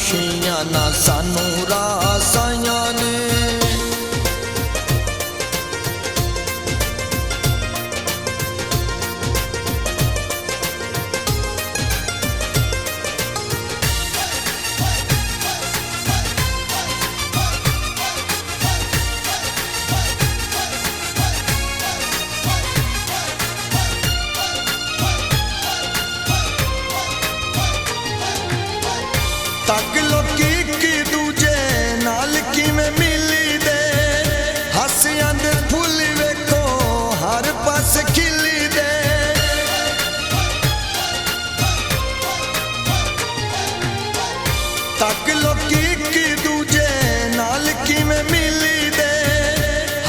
खुशियां ना सानू रासायां ने। तक लोकी की दूजे नाल किवें मिली दे, हसियां दे फुल वेखो हर पासे खिली दे। तक लोकी की दूजे नाल किवें मिली दे,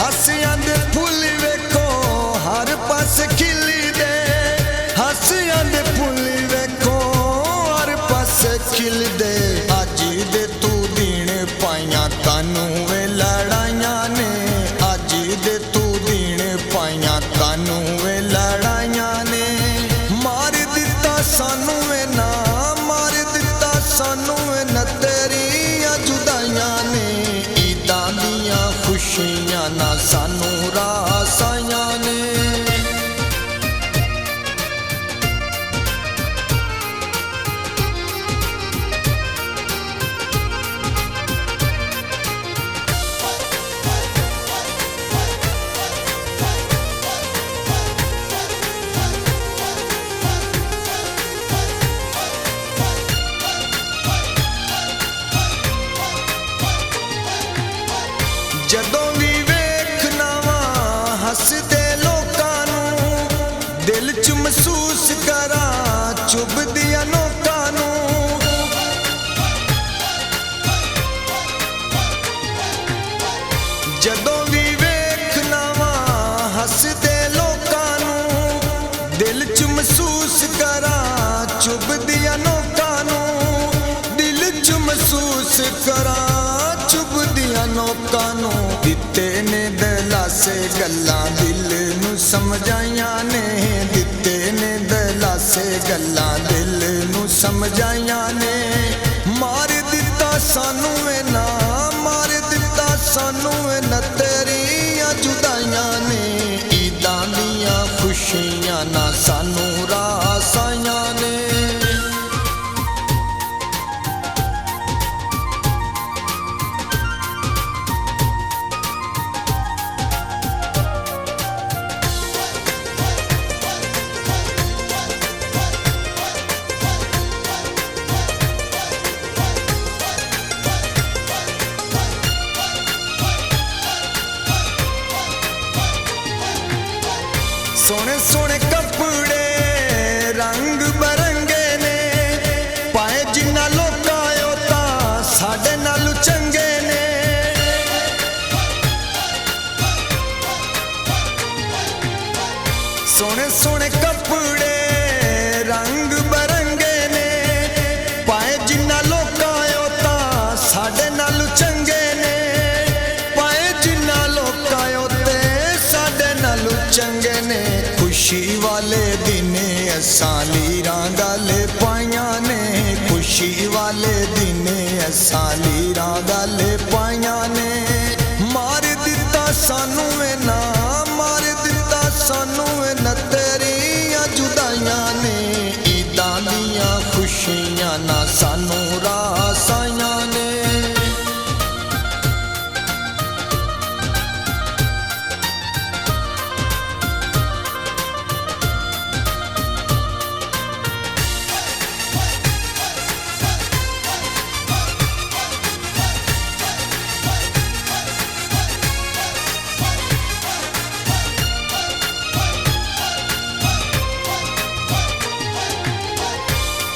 हसियां दे फुल वेखो हर पासे खिली दे। हसियां दे फुल वेखो हर पासे खिल दे। अज दे तू दिन पाइयां कानू वे लड़ाइयां ने, अज दे तू दिन पाइयां कानू वे लड़ाइयां ने। मार दिता सानू वे ना, मार दिता सानू वे न तेरियां जुदाइयां ने। ईदां दियां खुशियां ना सानू रासायां ने। जदों भी वेखना वा हसदे लोकां नूं, दिल च महसूस करा चुभदियां नोकां नूं। जदों भी वेखना वा हसदे लोकां नूं, दिल च महसूस करा चुभदियां नोकां नूं। दिल च महसूस करा चुभदियां नोकां नूं। दिते ने दलासे गल्लां दिल नूं समझाइयां ने, दिते ने दलासे गल्लां दिल नूं समझाइयां ने। मार दिता सानू वे ना, मार दिता सानू वे न तेरियां जुदाइयां ने। ईदां दियां खुशियां ना सानू रासायां ने। सोने सोने कपड़े रंग बरंगे ने, पाए जिन्ना लोकां ओ तां साडे नालू चंगे ने। सोने सोने कपड़े रंग बरंगे ने, पाए जिन्ना लोकां ओ तां साडे नालू चंगे ने। पाए जिन्ना लोकां ओ ते साडे नालू चंगे ने। खुशी वाले दिन असां लीरां गल पाइयां ने, खुशी वाले दिन असां लीरां गल पाइयां ने। मार दिता सानू वे ना, मार दिता सानू वे न तेरियां जुदाइयां ने। ईदां दियां खुशियां ना सानू रासायां ने।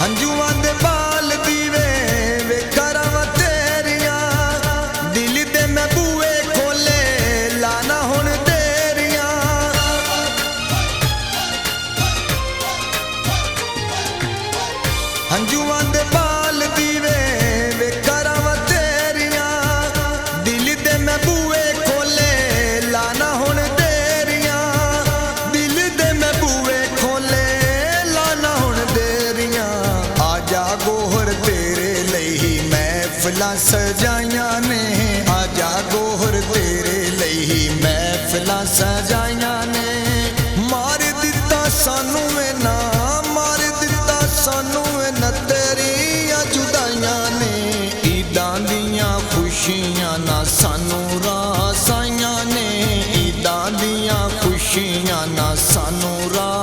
हंजुआं दे बाल दीवे महफिलां सजाइयां ने आजा गोहर तेरे लई महफिलां सजाइयां ने मार दिता सानू ना मार दिता सानू ना तेरियां जुदाइयां ने ईदां दियां खुशियां ना सानू रासाइयां ने ईदां दियां खुशियां ना सानू रा